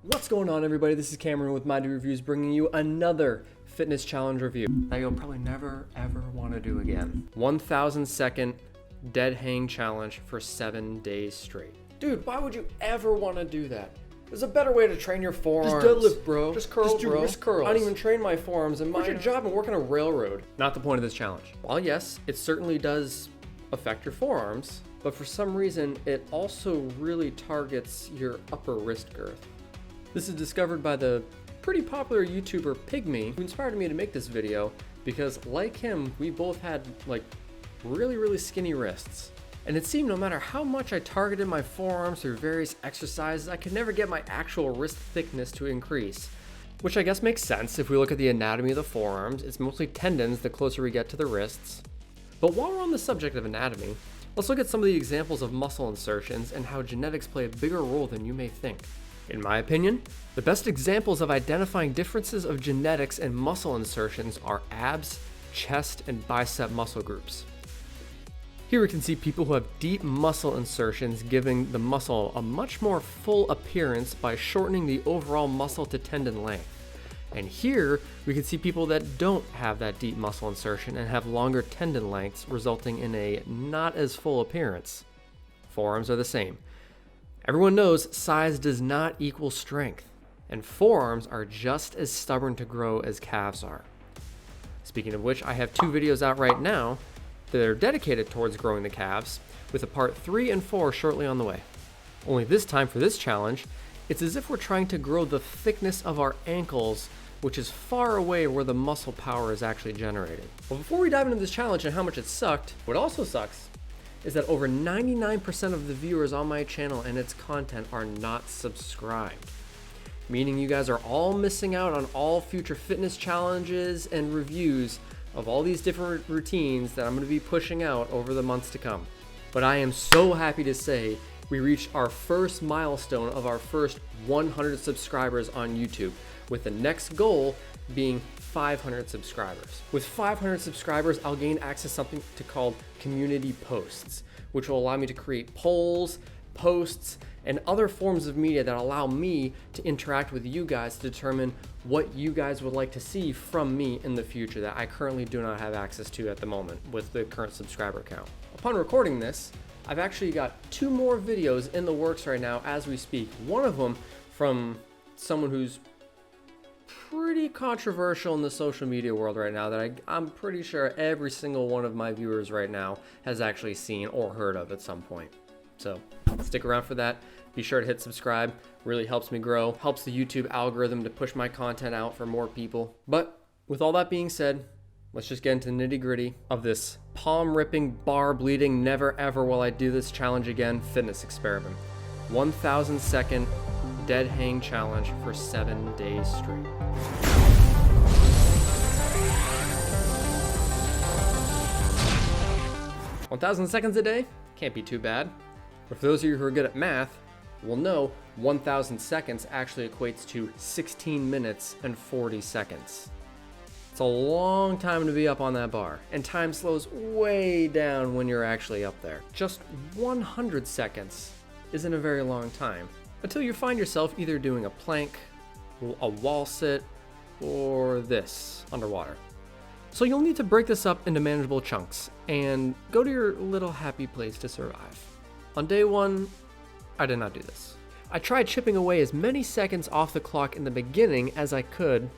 What's going on, everybody? This is Cameron with My Day Reviews, bringing you another fitness challenge review that you'll probably never ever want to do again. 1,000 second dead hang challenge for 7 days straight. Dude, why would you ever want to do that? There's a better way to train your forearms. Just deadlift, bro. Just curl, Just do bro. wrist curls. I don't even train my forearms. And What's your job and work on a railroad? Not the point of this challenge. While yes, it certainly does affect your forearms, but for some reason, it also really targets your upper wrist girth. This is discovered by the pretty popular YouTuber Pigmie, who inspired me to make this video because, like him, we both had like really skinny wrists. And it seemed no matter how much I targeted my forearms through various exercises, I could never get my actual wrist thickness to increase. Which I guess makes sense if we look at the anatomy of the forearms. It's mostly tendons the closer we get to the wrists. But while we're on the subject of anatomy, let's look at some of the examples of muscle insertions and how genetics play a bigger role than you may think. In my opinion, the best examples of identifying differences of genetics and muscle insertions are abs, chest, and bicep muscle groups. Here we can see people who have deep muscle insertions, giving the muscle a much more full appearance by shortening the overall muscle to tendon length. And here we can see people that don't have that deep muscle insertion and have longer tendon lengths, resulting in a not as full appearance. Forearms are the same. Everyone knows size does not equal strength, and forearms are just as stubborn to grow as calves are. Speaking of which, I have 2 videos out right now that are dedicated towards growing the calves, with a part 3 and 4 shortly on the way. Only this time for this challenge, it's as if we're trying to grow the thickness of our ankles, which is far away where the muscle power is actually generated. Well, before we dive into this challenge and how much it sucked, what also sucks is that over 99% of the viewers on my channel and its content are not subscribed. Meaning you guys are all missing out on all future fitness challenges and reviews of all these different routines that I'm gonna be pushing out over the months to come. But I am so happy to say we reached our first milestone of our first 100 subscribers on YouTube, with the next goal being 500 subscribers. With 500 subscribers, I'll gain access to something called community posts, which will allow me to create polls, posts, and other forms of media that allow me to interact with you guys to determine what you guys would like to see from me in the future that I currently do not have access to at the moment with the current subscriber count. Upon recording this, I've actually got 2 more videos in the works right now as we speak. One of them from someone who's pretty controversial in the social media world right now that I'm pretty sure every single one of my viewers right now has actually seen or heard of at some point. So stick around for that. Be sure to hit subscribe. Really helps me grow, helps the YouTube algorithm to push my content out for more people. But with all that being said, let's just get into the nitty-gritty of this palm ripping, bar bleeding, never ever will I do this challenge again fitness experiment. 1,000 second dead hang challenge for 7 days straight. "1,000 seconds a day? Can't be too bad. But for those of you who are good at math, will know 1,000 seconds actually equates to 16 minutes and 40 seconds. It's a long time to be up on that bar, and time slows way down when you're actually up there. Just 100 seconds isn't a very long time, until you find yourself either doing a plank, a wall sit, or this underwater. So you'll need to break this up into manageable chunks and go to your little happy place to survive. On day 1, I did not do this. I tried chipping away as many seconds off the clock in the beginning as I could,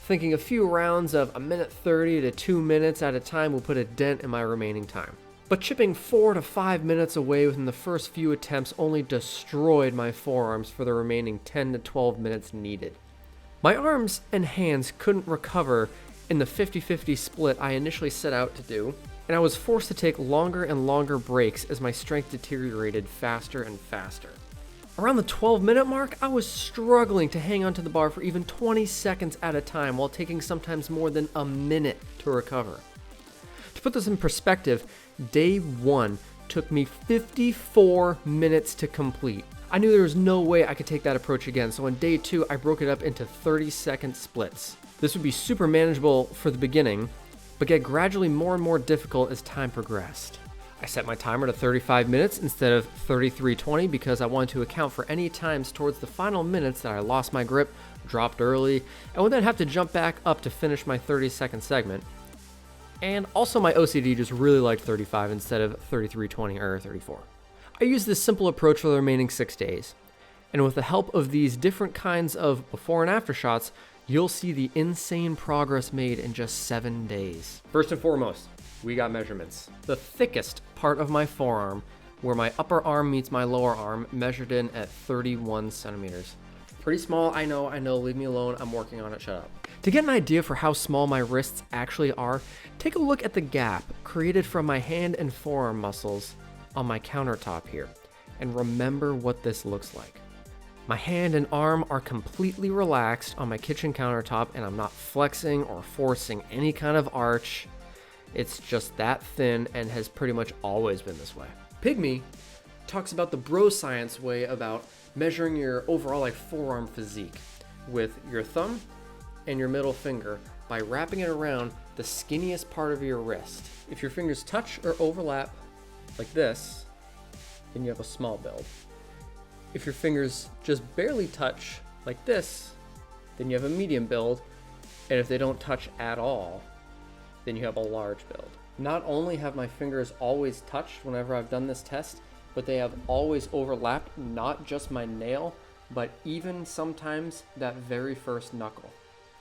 thinking a few rounds of 1:30 to 2 minutes at a time will put a dent in my remaining time. But chipping 4 to 5 minutes away within the first few attempts only destroyed my forearms for the remaining 10 to 12 minutes needed. My arms and hands couldn't recover in the 50-50 split I initially set out to do, and I was forced to take longer and longer breaks as my strength deteriorated faster and faster. Around the 12-minute mark, I was struggling to hang onto the bar for even 20 seconds at a time while taking sometimes more than a minute to recover. To put this in perspective, day 1 took me 54 minutes to complete. I knew there was no way I could take that approach again, so on day 2, I broke it up into 30-second splits. This would be super manageable for the beginning, but get gradually more and more difficult as time progressed. I set my timer to 35 minutes instead of 33:20 because I wanted to account for any times towards the final minutes that I lost my grip, dropped early, and would then have to jump back up to finish my 30-second segment. And also my OCD just really liked 35 instead of 33:20 or 34. I used this simple approach for the remaining 6 days. And with the help of these different kinds of before and after shots, you'll see the insane progress made in just 7 days. First and foremost, we got measurements. The thickest part of my forearm, where my upper arm meets my lower arm, measured in at 31 centimeters. Pretty small, I know, leave me alone, I'm working on it, shut up. To get an idea for how small my wrists actually are, take a look at the gap created from my hand and forearm muscles on my countertop here, and remember what this looks like. My hand and arm are completely relaxed on my kitchen countertop, and I'm not flexing or forcing any kind of arch. It's just that thin and has pretty much always been this way. Pigmie talks about the bro science way about measuring your overall forearm physique with your thumb and your middle finger by wrapping it around the skinniest part of your wrist. If your fingers touch or overlap like this, then you have a small build. If your fingers just barely touch like this, then you have a medium build. And if they don't touch at all, then you have a large build. Not only have my fingers always touched whenever I've done this test, but they have always overlapped not just my nail, but even sometimes that very first knuckle.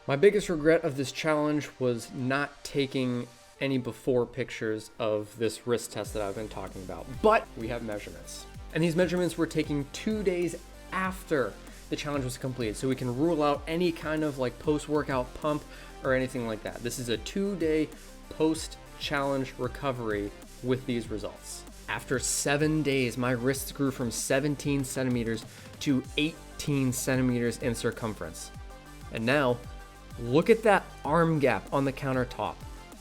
My biggest regret of this challenge was not taking any before pictures of this wrist test that I've been talking about, but we have measurements. And these measurements were taken 2 days after the challenge was completed, so we can rule out any kind of post-workout pump or anything like that. This is a 2-day post-challenge recovery with these results. After 7 days, my wrists grew from 17 centimeters to 18 centimeters in circumference. And now, look at that arm gap on the countertop.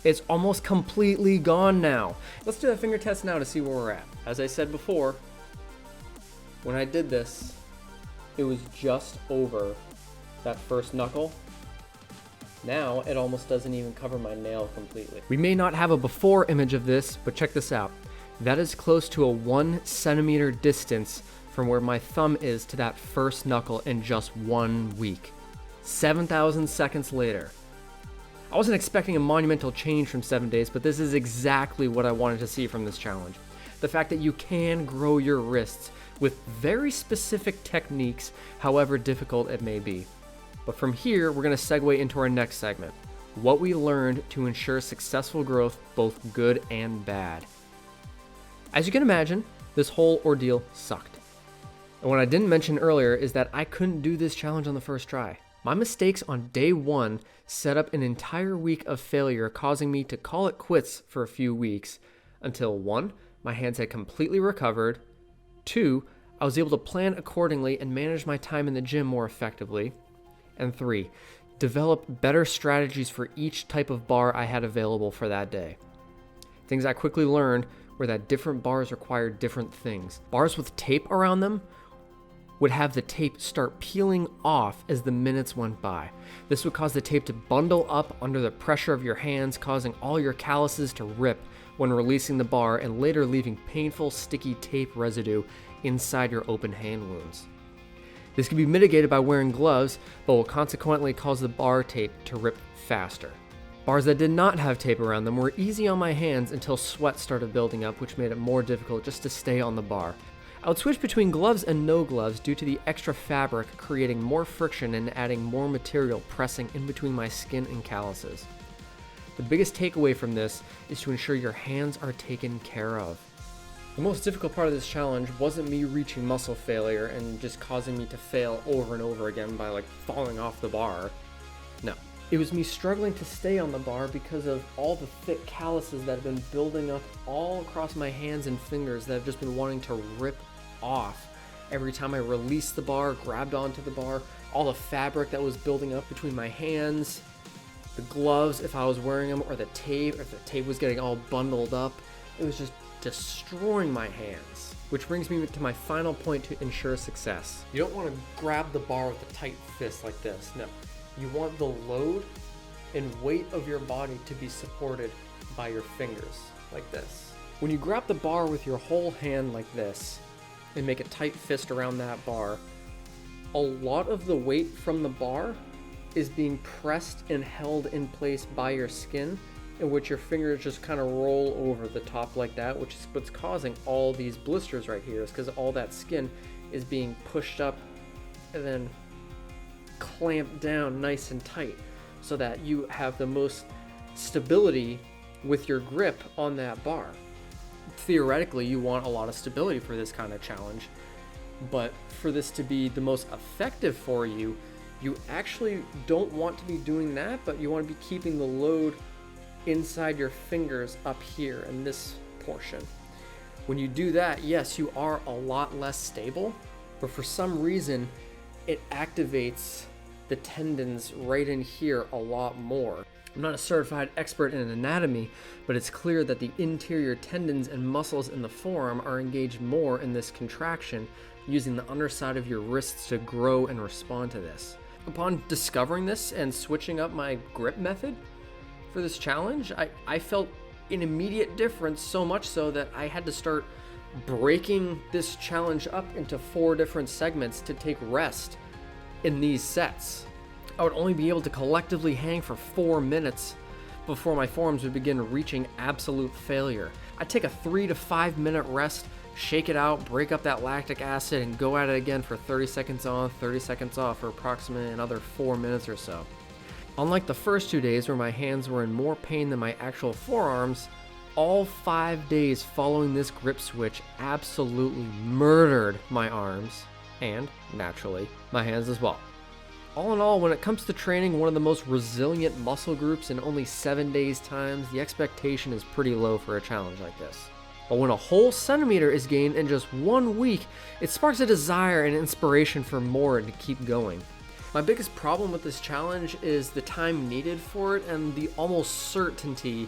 It's almost completely gone now. Let's do that finger test now to see where we're at. As I said before, when I did this, it was just over that first knuckle. Now it almost doesn't even cover my nail completely. We may not have a before image of this, but check this out. That is close to a 1 centimeter distance from where my thumb is to that first knuckle in just 1 week. 7,000 seconds later. I wasn't expecting a monumental change from 7 days, but this is exactly what I wanted to see from this challenge. The fact that you can grow your wrists with very specific techniques, however difficult it may be. But from here, we're going to segue into our next segment, what we learned to ensure successful growth, both good and bad. As you can imagine, this whole ordeal sucked. And what I didn't mention earlier is that I couldn't do this challenge on the first try. My mistakes on day 1 set up an entire week of failure, causing me to call it quits for a few weeks until 1, my hands had completely recovered, 2, I was able to plan accordingly and manage my time in the gym more effectively, and 3, develop better strategies for each type of bar I had available for that day. Things I quickly learned were that different bars required different things. Bars with tape around them would have the tape start peeling off as the minutes went by. This would cause the tape to bundle up under the pressure of your hands, causing all your calluses to rip when releasing the bar and later leaving painful sticky tape residue inside your open hand wounds. This can be mitigated by wearing gloves, but will consequently cause the bar tape to rip faster. Bars that did not have tape around them were easy on my hands until sweat started building up, which made it more difficult just to stay on the bar. I would switch between gloves and no gloves due to the extra fabric creating more friction and adding more material pressing in between my skin and calluses. The biggest takeaway from this is to ensure your hands are taken care of. The most difficult part of this challenge wasn't me reaching muscle failure and just causing me to fail over and over again by falling off the bar. No. It was me struggling to stay on the bar because of all the thick calluses that have been building up all across my hands and fingers that have just been wanting to rip off every time I released the bar, grabbed onto the bar, all the fabric that was building up between my hands, the gloves if I was wearing them, or the tape, if the tape was getting all bundled up. It was just destroying my hands. Which brings me to my final point to ensure success. You don't want to grab the bar with a tight fist like this, no. You want the load and weight of your body to be supported by your fingers, like this. When you grab the bar with your whole hand like this and make a tight fist around that bar, a lot of the weight from the bar is being pressed and held in place by your skin, in which your fingers just kind of roll over the top like that, which is what's causing all these blisters right here, is because all that skin is being pushed up and then clamped down nice and tight so that you have the most stability with your grip on that bar. Theoretically, you want a lot of stability for this kind of challenge, but for this to be the most effective for you, you actually don't want to be doing that, but you want to be keeping the load inside your fingers up here in this portion. When you do that, yes, you are a lot less stable, but for some reason, it activates the tendons right in here a lot more. I'm not a certified expert in anatomy, but it's clear that the interior tendons and muscles in the forearm are engaged more in this contraction, using the underside of your wrists to grow and respond to this. Upon discovering this and switching up my grip method for this challenge, I felt an immediate difference, so much so that I had to start breaking this challenge up into 4 different segments to take rest in these sets. I would only be able to collectively hang for 4 minutes before my forearms would begin reaching absolute failure. I'd take a 3 to 5 minute rest, shake it out, break up that lactic acid, and go at it again for 30 seconds on, 30 seconds off for approximately another 4 minutes or so. Unlike the first 2 days where my hands were in more pain than my actual forearms, all 5 days following this grip switch absolutely murdered my arms, and, naturally, my hands as well. All in all, when it comes to training one of the most resilient muscle groups in only 7 days' time, the expectation is pretty low for a challenge like this. But when a whole centimeter is gained in just 1 week, it sparks a desire and inspiration for more and to keep going. My biggest problem with this challenge is the time needed for it and the almost certainty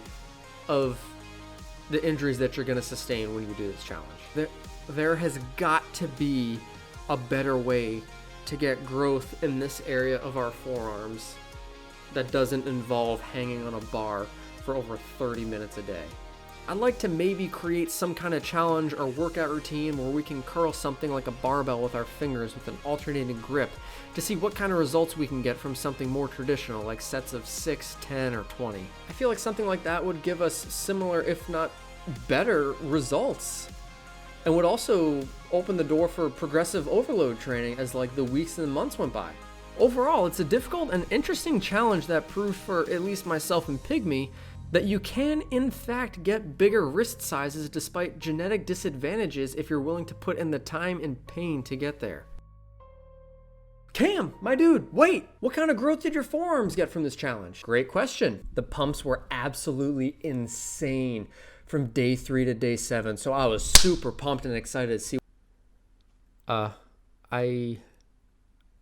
of the injuries that you're going to sustain when you do this challenge. There has got to be a better way to get growth in this area of our forearms that doesn't involve hanging on a bar for over 30 minutes a day. I'd like to maybe create some kind of challenge or workout routine where we can curl something like a barbell with our fingers with an alternating grip to see what kind of results we can get from something more traditional, like sets of 6, 10, or 20. I feel like something like that would give us similar, if not better, results, and would also open the door for progressive overload training as like the weeks and the months went by. Overall, it's a difficult and interesting challenge that proved for at least myself and Pigmie that you can in fact get bigger wrist sizes despite genetic disadvantages if you're willing to put in the time and pain to get there. Cam, my dude, wait! What kind of growth did your forearms get from this challenge? Great question. The pumps were absolutely insane from day 3 to day 7, so I was super pumped and excited to see. I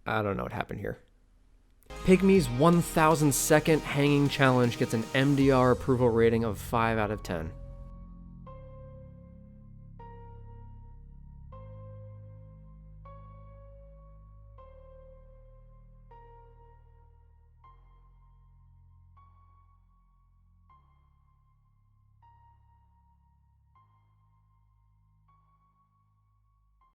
don't know what happened here. Pigmie's 1,000 second hanging challenge gets an MDR approval rating of 5 out of 10.